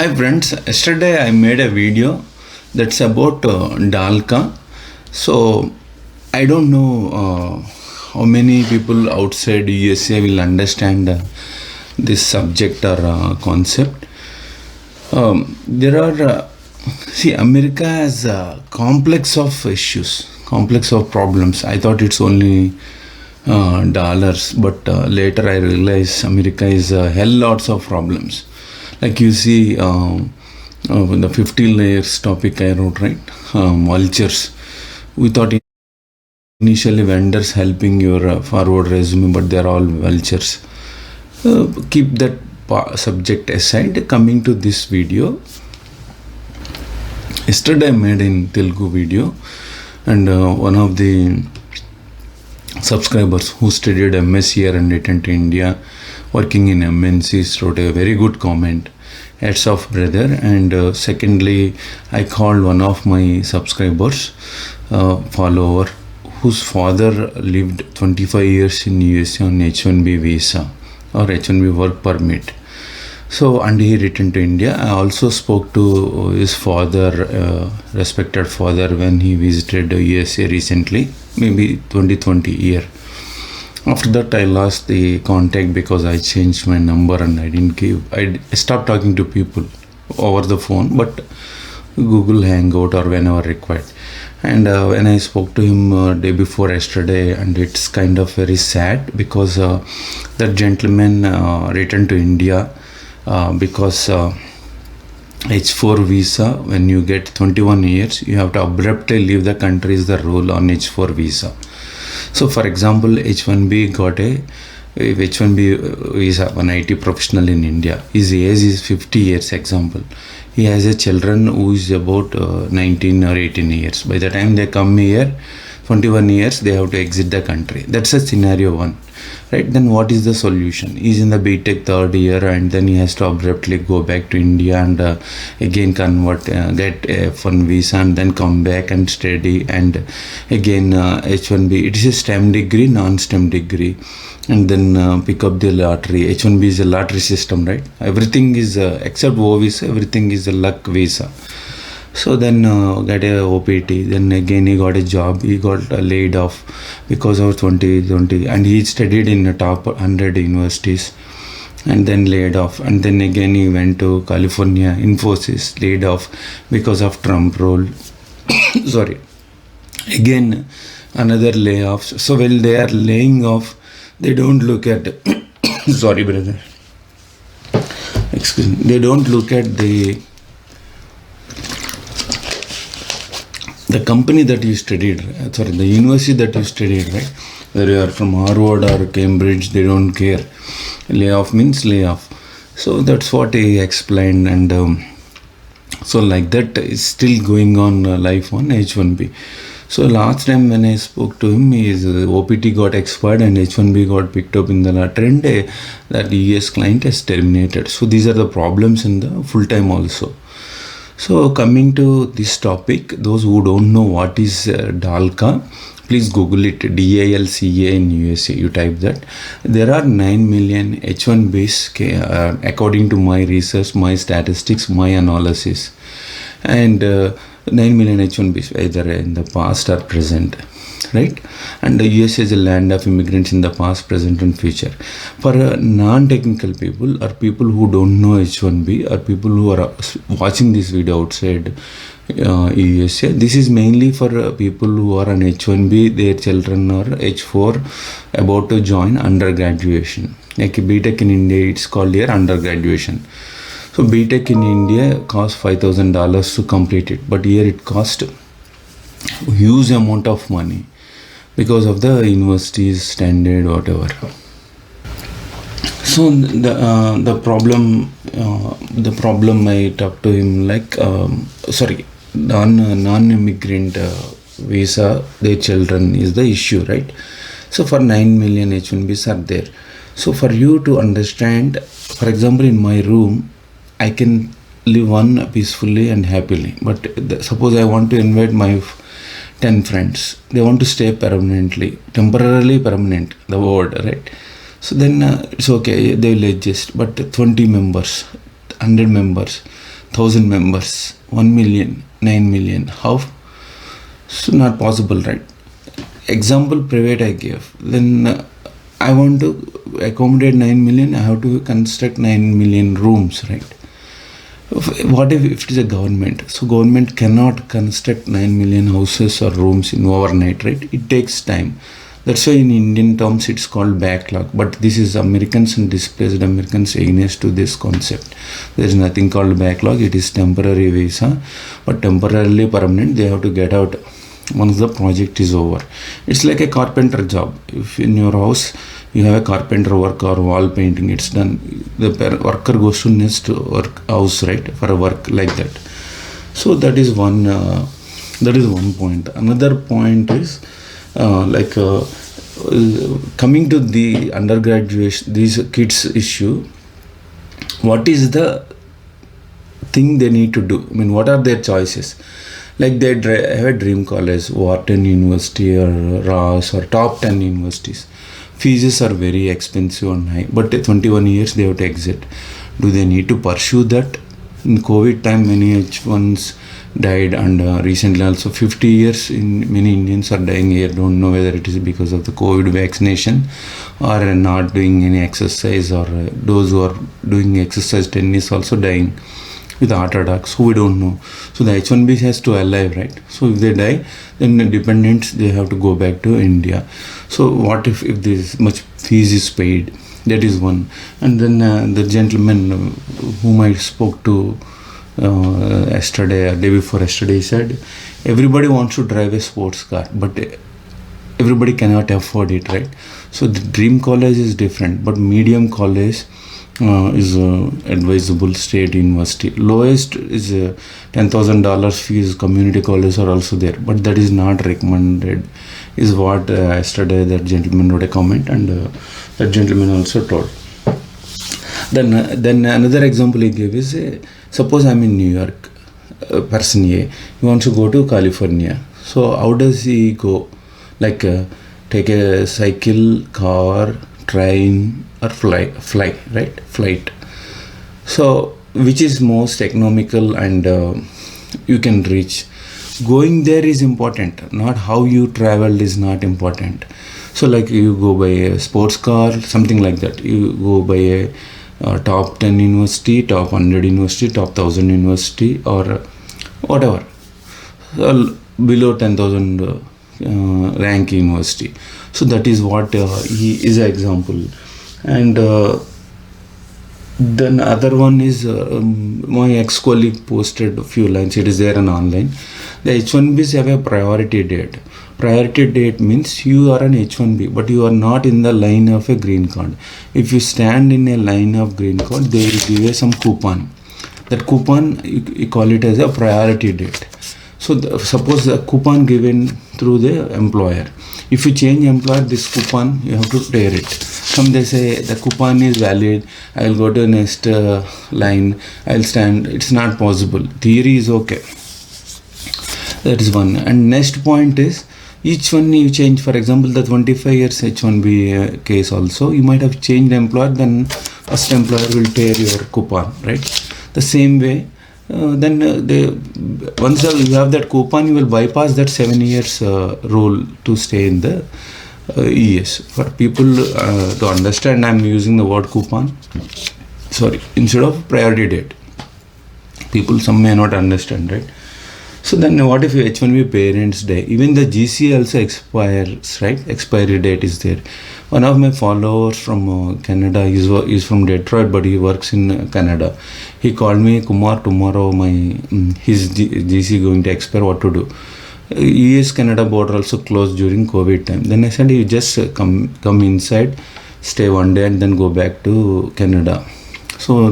Hi friends, yesterday I made a video that's about DALCA. So I don't know how many people outside U.S.A. will understand this subject or concept. There are America has a complex of issues, complex of problems. I thought it's only dollars, but later I realized America is a hell lots of problems. Like you see, the 50 layers topic I wrote, right? Vultures. We thought initially vendors helping your forward resume, but they're all vultures. Keep that subject aside. Coming to this video, yesterday I made in Telugu video, and one of the subscribers who studied MS here and returned to India, working in MNCs, wrote a very good comment. Hats off, brother. And secondly, I called one of my subscribers, follower, whose father lived 25 years in USA on H1B visa or H1B work permit. So, and he returned to India. I also spoke to his father, respected father, when he visited USA recently, maybe 2020 year. After that, I lost the contact because I changed my number and I stopped talking to people over the phone, but Google Hangout or whenever required. And when I spoke to him day before yesterday, and it's kind of very sad because that gentleman returned to India because H4 visa, when you get 21 years, you have to abruptly leave the country is the rule on H4 visa. So for example, H1B got if H1B visa, an IT professional in India, his age is 50 years example. He has a children who is about 19 or 18 years. By the time they come here, 21 years, they have to exit the country. That's a scenario one, right? Then what is the solution? He's in the BTech third year, and then he has to abruptly go back to India and again convert, get F1 visa, and then come back and study, and again H1B. It is a STEM degree, non-STEM degree, and then pick up the lottery. H1B is a lottery system, right? Everything is except O visa, everything is a luck visa. So then got a OPT, then again he got a job, he got laid off because of 2020, and he studied in the top 100 universities and then laid off, and then again he went to California, Infosys, laid off because of Trump rule. Sorry, again another layoffs. So while they are laying off, they don't look at sorry brother, excuse me, they don't look at the company that you studied, the university that you studied, right? Whether you are from Harvard or Cambridge, they don't care. Layoff means layoff. So that's what he explained, and so like that is still going on life on H1B. So last time when I spoke to him, his OPT got expired and H1B got picked up in the latter, and that US client has terminated. So these are the problems in the full time also. So coming to this topic, those who don't know what is DALCA, please Google it, DALCA in USA, you type that. There are 9 million H1Bs according to my research, my statistics, my analysis, and 9 million H1Bs either in the past or present, right? And the US is a land of immigrants in the past, present and future. For non-technical people or people who don't know H1B or people who are watching this video outside USA, this is mainly for people who are on H1B, their children are H4 about to join undergraduation. Like BTech in India, it's called here undergraduation. So BTech in India costs $5,000 to complete it, but here it costs huge amount of money because of the university's standard, whatever. So the problem I talked to him, like non-immigrant visa, their children is the issue, right? So for 9 million H1Bs are there. So for you to understand, for example, in my room, I can live one peacefully and happily, but suppose I want to invite my 10 friends, they want to stay permanently, temporarily permanent, the word, right? So then it's okay, they will adjust, but 20 members, 100 members, 1,000 members, 1 million, 9 million. How? So not possible, right? Example private I gave. Then I want to accommodate 9 million. I have to construct 9 million rooms, right? What if it is a government? So government cannot construct 9 million houses or rooms in overnight, right? It takes time. That's why in Indian terms it's called backlog. But this is Americans and displaced Americans against to this concept. There is nothing called backlog. It is temporary visa, but temporarily permanent. They have to get out once the project is over. It's like a carpenter job. If in your house you have a carpenter work or wall painting, it's done. The worker goes to next work house, right, for a work like that. So that is one. That is one point. Another point is coming to the undergraduate, these kids issue. What is the thing they need to do? I mean, what are their choices? Like they have a dream college, Wharton University or Ross or top 10 universities. Fees are very expensive and high, but at 21 years they have to exit. Do they need to pursue that? In COVID time, many H1s died, and recently also 50 years in many Indians are dying here. Don't know whether it is because of the COVID vaccination or not doing any exercise, or those who are doing exercise 10 is also dying with heart attacks. So we don't know. So the H1B has to alive, right? So if they die, then the dependents, they have to go back to India. So what if this much fees is paid? That is one. And then the gentleman whom I spoke to yesterday or day before yesterday, said everybody wants to drive a sports car, but everybody cannot afford it, right? So the dream college is different, but medium college is advisable state university. Lowest is $10,000 fees. Community colleges are also there, but that is not recommended, is what yesterday that gentleman wrote a comment, and that gentleman also told. Then another example he gave is suppose I'm in New York, person A, he wants to go to California. So how does he go? Like take a cycle, car, train, or fly, right? Flight. So which is most economical and you can reach? Going there is important, not how you traveled is not important. So like you go by a sports car, something like that. You go by a top 10 university, top 100 university, top 1000 university, or whatever, below 10,000 rank university. So that is what he is an example. And then other one is my ex-colleague posted a few lines. It is there and online. The H1Bs have a priority date. Priority date means you are an H1B, but you are not in the line of a green card. If you stand in a line of green card, they will give you some coupon. That coupon, you call it as a priority date. So suppose the coupon given through the employer. If you change employer, this coupon, you have to tear it. Some they say the coupon is valid, I will go to the next line, I will stand. It's not possible. Theory is okay. That is one. And next point is, each one you change. For example, the 25 years H1B case also, you might have changed employer, then first employer will tear your coupon, right? The same way, then once you have that coupon, you will bypass that 7 years rule to stay in the ES. For people to understand, I am using the word coupon, sorry, instead of priority date. People, some may not understand, right? So then what if H1B parents die? Even the GC also expires, right? Expiry date is there. One of my followers from Canada, is from Detroit, but he works in Canada. He called me, Kumar, tomorrow his GC going to expire, what to do? US Canada border also closed during COVID time. Then I said, you just come inside, stay one day and then go back to Canada. So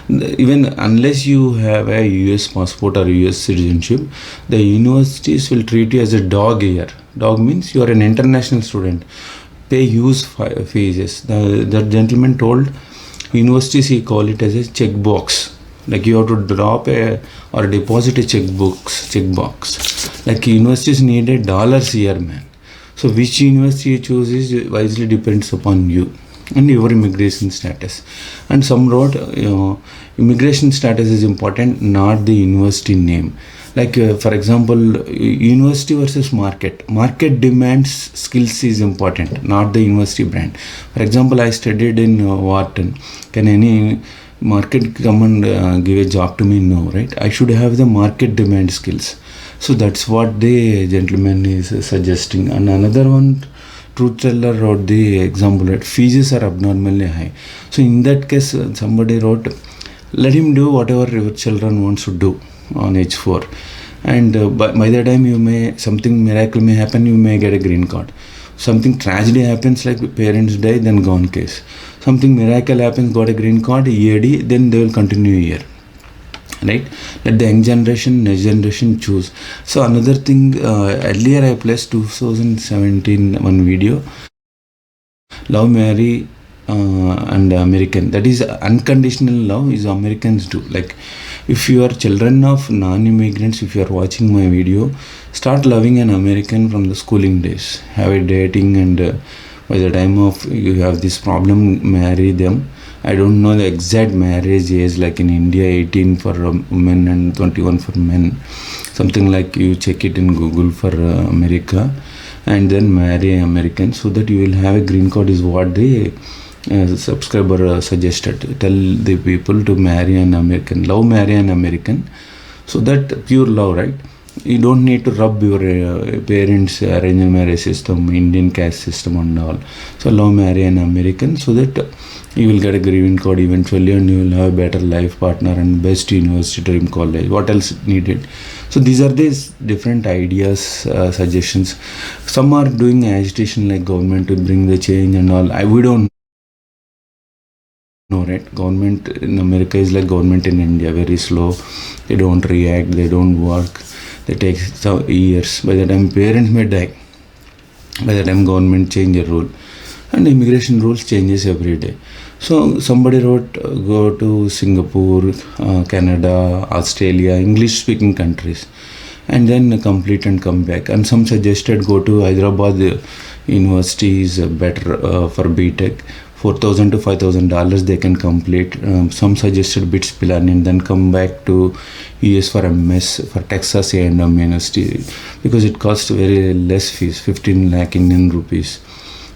even unless you have a US passport or US citizenship, the universities will treat you as a dog here. Dog means you are an international student. Pay huge fees. The gentleman told universities, he call it as a checkbox. Like you have to drop or deposit a checkbox. Like universities need $1 here, man. So which university you choose is wisely depends upon you. and your immigration status. And some wrote immigration status is important, not the university name. Like for example, university versus market demands skills is important, not the university brand. For example, I studied in Wharton. Can any market come and give a job to me? No, right? I should have the market demand skills. So that's what the gentleman is suggesting. And another one, truth teller, wrote the example that fees are abnormally high. So in that case, somebody wrote, let him do whatever your children wants to do on age 4, and by the time you may, something miracle may happen, you may get a green card. Something tragedy happens, like parents die, then gone case. Something miracle happens, got a green card, EAD, then they will continue here, right? Let the young generation, next generation choose. So another thing, earlier I placed 2017 one video, love, marry, and American. That is unconditional love is Americans do. Like if you are children of non-immigrants, if you are watching my video, start loving an American from the schooling days. Have a dating, and by the time of you have this problem, marry them. I don't know the exact marriage age, like in India 18 for women and 21 for men, something like. You check it in Google for America, and then marry an American, so that you will have a green card, is what the subscriber suggested. Tell the people to marry an American, love, marry an American, so that pure love, right? You don't need to rub your parents' arranged marriage system, Indian caste system and all. So love, marry an American, so that you will get a green card eventually, and you will have a better life partner and best university, dream college. What else needed? So these are these different ideas, suggestions. Some are doing agitation, like government to bring the change and all. We don't know, right? Government in America is like government in India, very slow. They don't react, they don't work, they take some years. By the time parents may die, by the time government change a rule, and immigration rules changes every day. So somebody wrote, go to Singapore, Canada, Australia, English speaking countries, and then complete and come back. And some suggested go to Hyderabad university is better for BTech. $4,000 to $5,000 they can complete. Some suggested BITS Pilani, and then come back to US for MS, for Texas A&M University, because it costs very less fees, 15 lakh Indian rupees,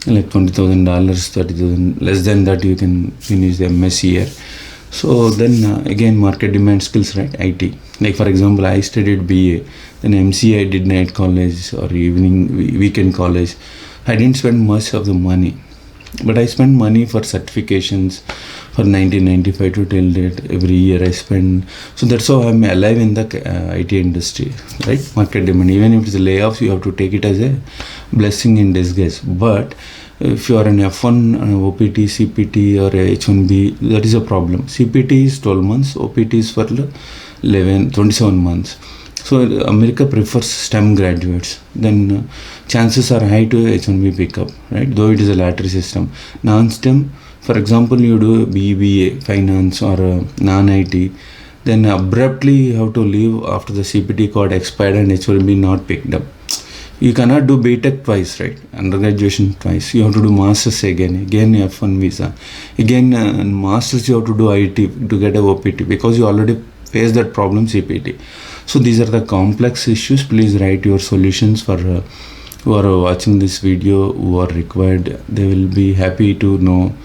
like $20,000, 30,000. Less than that you can finish the MS here. So then again, market demand skills, right? IT. Like for example, I studied BA, then MCA I did night college or evening weekend college. I didn't spend much of the money, but I spend money for certifications for 1995 to till date. Every year I spend. So that's how I'm alive in the IT industry, right? Market demand. Even if it's layoffs, you have to take it as a blessing in disguise. But if you are an F1, OPT, CPT or H1B, that is a problem. CPT is 12 months, OPT is for 27 months. So America prefers STEM graduates. Then chances are high to H1B pickup, right? Though it is a lottery system. Non-STEM, for example, you do BBA, finance or non-IT, then abruptly you have to leave after the CPT card expired and H1B not picked up. You cannot do BTech twice, right? Undergraduation twice. You have to do masters again F1 visa. Again, masters you have to do IT to get a OPT, because you already faced that problem CPT. So these are the complex issues. Please write your solutions for who are watching this video, who are required. They will be happy to know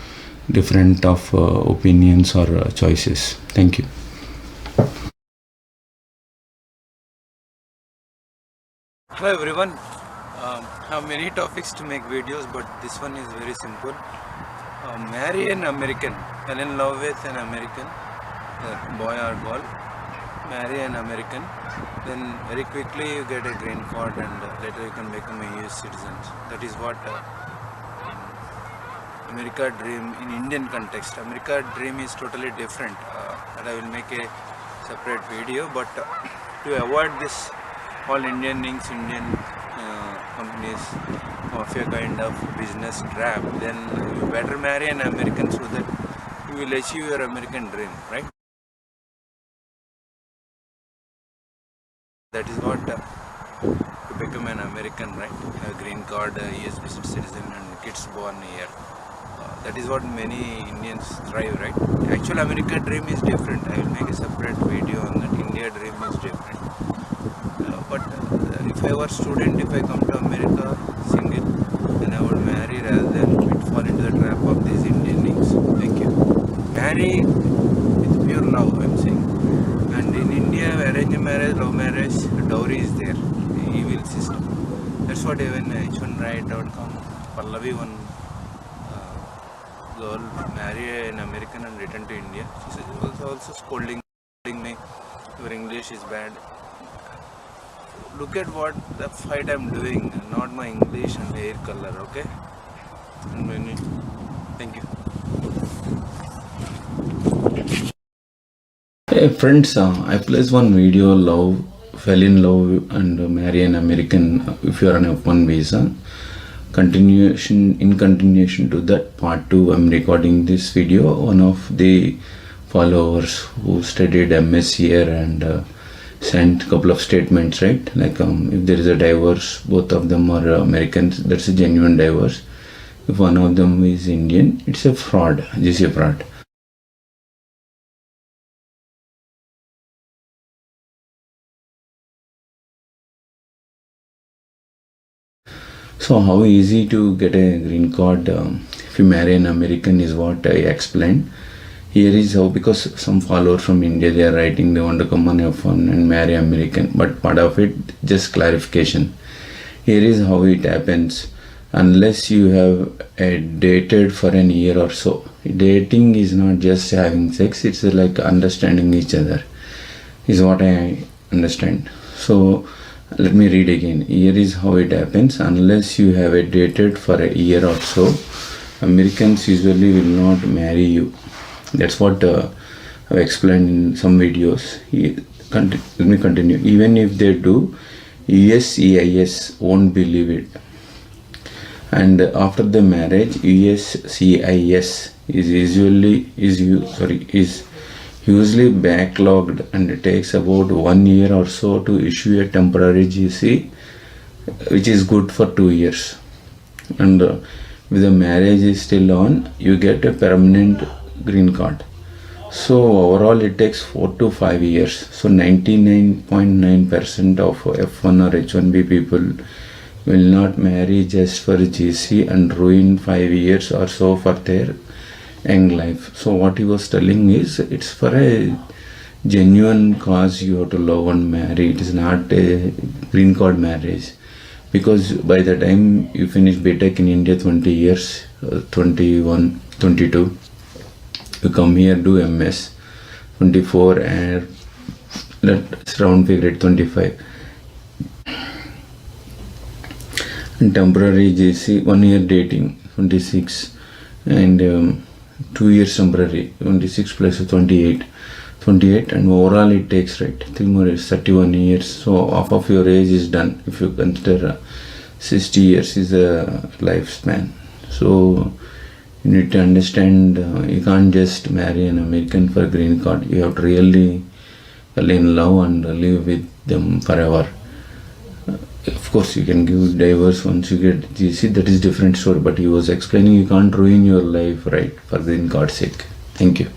different of opinions or choices. Thank you. Hello everyone. I have many topics to make videos, but this one is very simple. Marry an American, fall in love with an American, boy or girl. Marry an American, then very quickly you get a green card, and later you can become a US citizen. That is what America dream in Indian context. America dream is totally different. And I will make a separate video, but to avoid this all Indian things, Indian companies of a kind of business trap, then you better marry an American so that you will achieve your American dream, right? That is what to become an American, right? A green card, US citizen, and kids born here. That is what many Indians thrive, right? Actual America dream is different. I will make a separate video on that. India dream is different. But if I were student, if I come to America single, then I would marry rather than fall into the trap of these Indian things. Thank you. Marry with pure love, I am saying. And in India, arranged marriage, love marriage, dowry is there. The evil system. That's what even h1right.com, Pallavi, one girl marry an American and return to India. She was also scolding me, your English is bad. Look at what the fight I'm doing, not my English and hair color, okay? Thank you. Hey friends, I placed one video, fell in love and marry an American if you are on F1 visa. In continuation to that, part 2, I'm recording this video. One of the followers who studied MS here and sent a couple of statements, right? Like if there is a divorce, both of them are Americans, that's a genuine divorce. If one of them is Indian, it's a fraud, this is a fraud. So how easy to get a green card if you marry an American is what I explained. Here is how, because some followers from India, they are writing they want to come on F1 and marry American, but part of it, just clarification. Here is how it happens. Unless you have dated for an year or so. Dating is not just having sex, it's like understanding each other, is what I understand. So let me read again. Here is how it happens. Unless you have dated for a year or so, Americans usually will not marry you. That's what I've explained in some videos. Let me continue. Even if they do, U.S.C won't believe it. And after the marriage, U.S.C is usually backlogged, and it takes about 1 year or so to issue a temporary GC, which is good for 2 years. And if the marriage is still on, you get a permanent green card. So overall it takes 4 to 5 years. So 99.9% of F1 or H1B people will not marry just for GC and ruin 5 years or so for their young life. So what he was telling is, it's for a genuine cause you have to love and marry. It is not a green card marriage, because by the time you finish BTech in India, 20 years, 21, 22, you come here, do MS, 24, and let's round figure it 25. And temporary GC, 1 year dating, 26, and 2 years temporary, 26 plus 28, and overall it takes, right, 3 more years, 31 years. So half of your age is done if you consider 60 years is a lifespan. So you need to understand, you can't just marry an American for green card. You have to really fall in love and live with them forever. Of course, you can give divorce once you get GC, that is different story, but he was explaining you can't ruin your life, right, for green card sake. Thank you.